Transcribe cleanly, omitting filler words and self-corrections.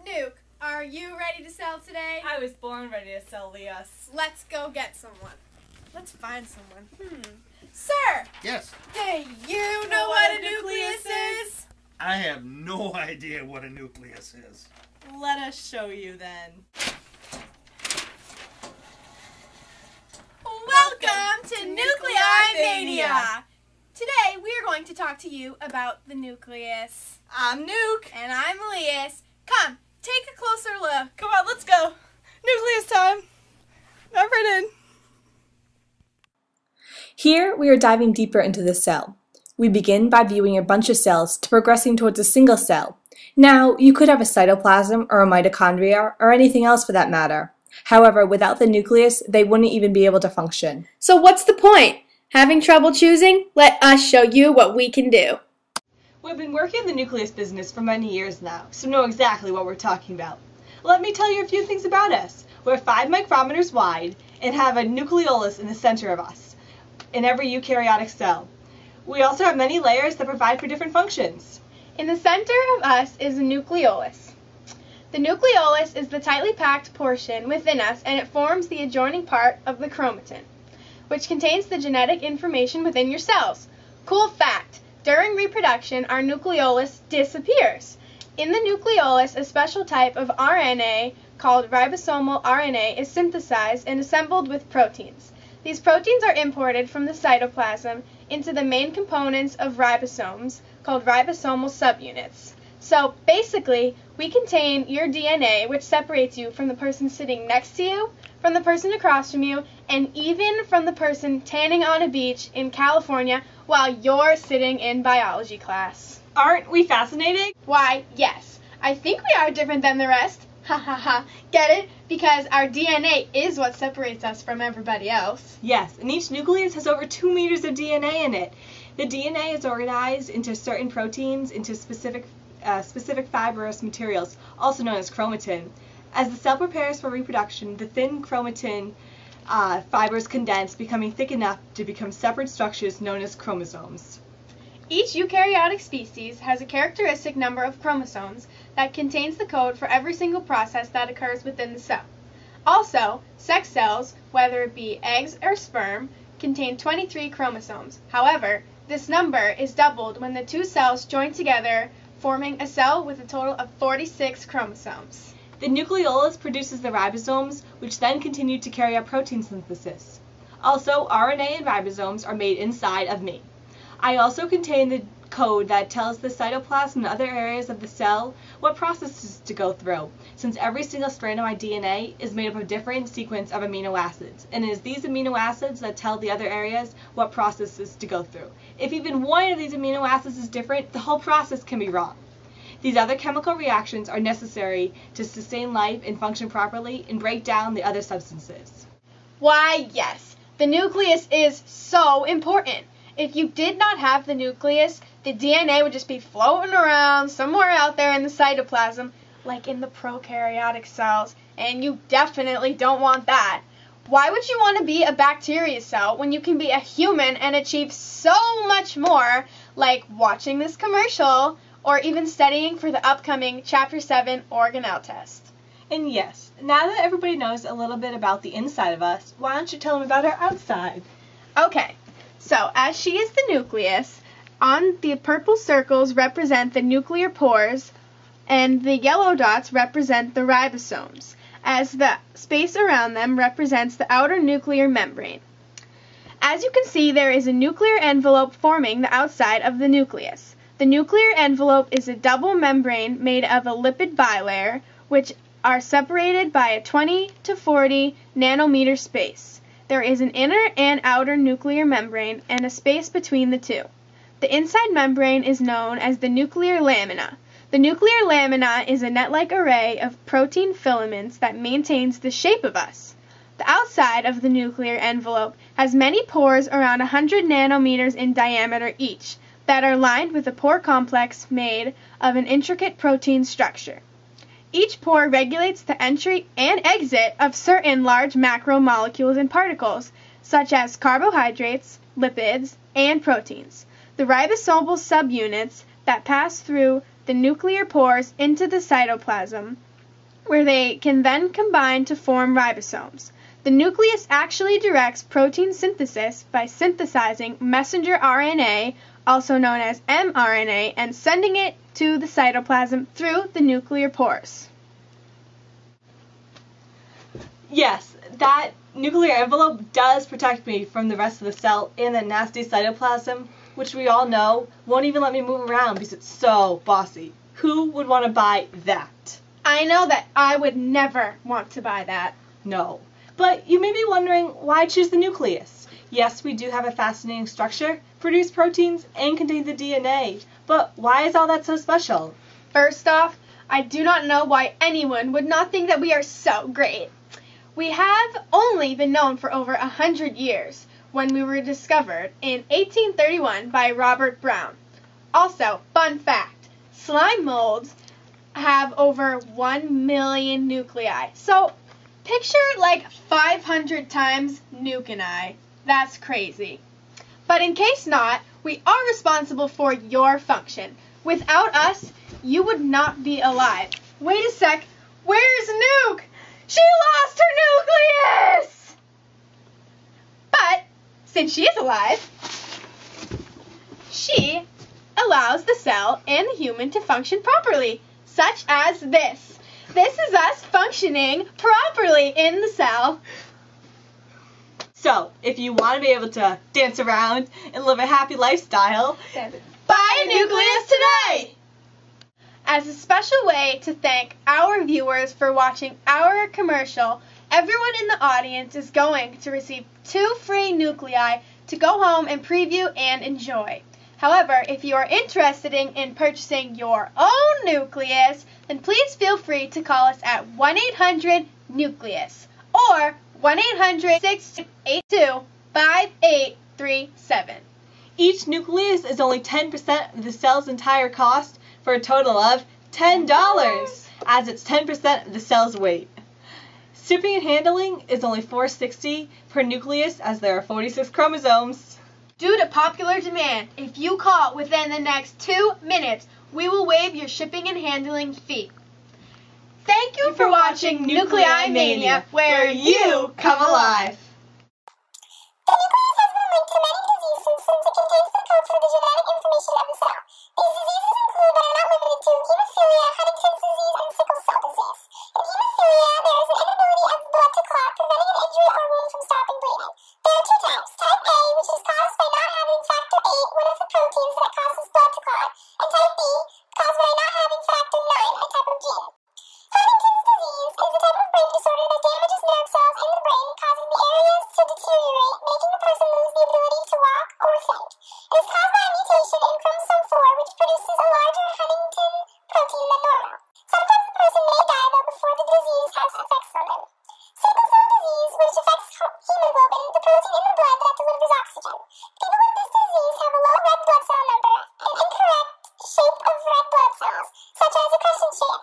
Nuke, are you ready to sell today? I was born ready to sell, Leos. Let's go get someone. Let's find someone. Sir! Yes. Do you know what a nucleus is? I have no idea what a nucleus is. Let us show you then. Welcome to Nuclei Mania! Today we are going to talk to you about the nucleus. I'm Nuke. And I'm Elias. Come, take a closer look. Come on, let's go. Nucleus time. Dive right in. Here we are diving deeper into the cell. We begin by viewing a bunch of cells to progressing towards a single cell. Now, you could have a cytoplasm or a mitochondria or anything else for that matter. However, without the nucleus, they wouldn't even be able to function. So what's the point? Having trouble choosing? Let us show you what we can do. We've been working in the nucleus business for many years now, so know exactly what we're talking about. Let me tell you a few things about us. We're 5 micrometers wide and have a nucleolus in the center of us, in every eukaryotic cell. We also have many layers that provide for different functions. In the center of us is a nucleolus. The nucleolus is the tightly packed portion within us, and it forms the adjoining part of the chromatin, which contains the genetic information within your cells. Cool fact, during reproduction, our nucleolus disappears. In the nucleolus, a special type of RNA called ribosomal RNA is synthesized and assembled with proteins. These proteins are imported from the cytoplasm into the main components of ribosomes, called ribosomal subunits. So basically, we contain your DNA, which separates you from the person sitting next to you, from the person across from you, and even from the person tanning on a beach in California while you're sitting in biology class. Aren't we fascinating? Why, yes. I think we are different than the rest. Ha ha ha. Get it? Because our DNA is what separates us from everybody else. Yes, and each nucleus has over 2 meters of DNA in it. The DNA is organized into certain proteins, into specific fibrous materials, also known as chromatin. As the cell prepares for reproduction, the thin chromatin fibers condense, becoming thick enough to become separate structures known as chromosomes. Each eukaryotic species has a characteristic number of chromosomes that contains the code for every single process that occurs within the cell. Also, sex cells, whether it be eggs or sperm, contain 23 chromosomes. However, this number is doubled when the two cells join together, forming a cell with a total of 46 chromosomes. The nucleolus produces the ribosomes, which then continue to carry out protein synthesis. Also, RNA and ribosomes are made inside of me. I also contain the code that tells the cytoplasm and other areas of the cell what processes to go through, since every single strand of my DNA is made up of a different sequence of amino acids, and it is these amino acids that tell the other areas what processes to go through. If even one of these amino acids is different, the whole process can be wrong. These other chemical reactions are necessary to sustain life and function properly and break down the other substances. Why, yes, the nucleus is so important. If you did not have the nucleus, the DNA would just be floating around somewhere out there in the cytoplasm, like in the prokaryotic cells, and you definitely don't want that. Why would you want to be a bacteria cell when you can be a human and achieve so much more, like watching this commercial or even studying for the upcoming Chapter 7 organelle test? And yes, now that everybody knows a little bit about the inside of us, why don't you tell them about our outside? Okay. So, as she is the nucleus, on the purple circles represent the nuclear pores, and the yellow dots represent the ribosomes, as the space around them represents the outer nuclear membrane. As you can see, there is a nuclear envelope forming the outside of the nucleus. The nuclear envelope is a double membrane made of a lipid bilayer, which are separated by a 20 to 40 nanometer space. There is an inner and outer nuclear membrane and a space between the two. The inside membrane is known as the nuclear lamina. The nuclear lamina is a net-like array of protein filaments that maintains the shape of us. The outside of the nuclear envelope has many pores around 100 nanometers in diameter each that are lined with a pore complex made of an intricate protein structure. Each pore regulates the entry and exit of certain large macromolecules and particles, such as carbohydrates, lipids, and proteins. The ribosomal subunits that pass through the nuclear pores into the cytoplasm where they can then combine to form ribosomes. The nucleus actually directs protein synthesis by synthesizing messenger RNA, also known as mRNA, and sending it to the cytoplasm through the nuclear pores. Yes, that nuclear envelope does protect me from the rest of the cell in the nasty cytoplasm, which we all know won't even let me move around because it's so bossy. Who would want to buy that? I know that I would never want to buy that. No. But you may be wondering why choose the nucleus. Yes, we do have a fascinating structure, produce proteins, and contain the DNA. But why is all that so special? First off, I do not know why anyone would not think that we are so great. We have only been known for over 100 years when we were discovered in 1831 by Robert Brown. Also, fun fact, slime molds have over 1 million nuclei. So, picture like 500 times nuke and I. That's crazy. But in case not, we are responsible for your function. Without us, you would not be alive. Wait a sec, where's Nuke? She lost her nucleus! But, since she is alive, she allows the cell and the human to function properly, such as this. This is us functioning properly in the cell. So, if you want to be able to dance around and live a happy lifestyle, buy a nucleus today! As a special way to thank our viewers for watching our commercial, everyone in the audience is going to receive 2 free nuclei to go home and preview and enjoy. However, if you are interested in purchasing your own nucleus, then please feel free to call us at 1-800-NUCLEUS or 1-800-682-5837. each nucleus is only 10% of the cell's entire cost for a total of $10, as it's 10% of the cell's weight. Shipping and handling is only $4.60 per nucleus, as there are 46 chromosomes. Due to popular demand, if you call within the next 2 minutes, we will waive your shipping and handling fee. Thank you for watching Nuclei Mania, where you come alive. The nucleus has been linked to many diseases since it contains the code for the genetic information of the cell. These diseases include, but are not limited to, hemophilia, Huntington's disease, and sickle cell disease. In hemophilia, there is an inability of blood to clot, preventing an injury or wound from stopping bleeding. There are 2 types. Type A, which is caused by not having factor VIII, one of the proteins that causes blood to clot, and type B, caused by not having factor IX, a type of gene. Huntington's disease is a type of brain disorder that damages nerve cells in the brain, causing the areas to deteriorate, making the person lose the ability to walk or think. It is caused by a mutation in chromosome 4, which produces a larger Huntington protein than normal. Sometimes the person may die, though, before the disease has effects on them. Sickle cell disease, which affects hemoglobin, the protein in the blood that delivers oxygen. People with this disease have a low red blood cell number, an incorrect shape of red blood cells, such as a crescent shape,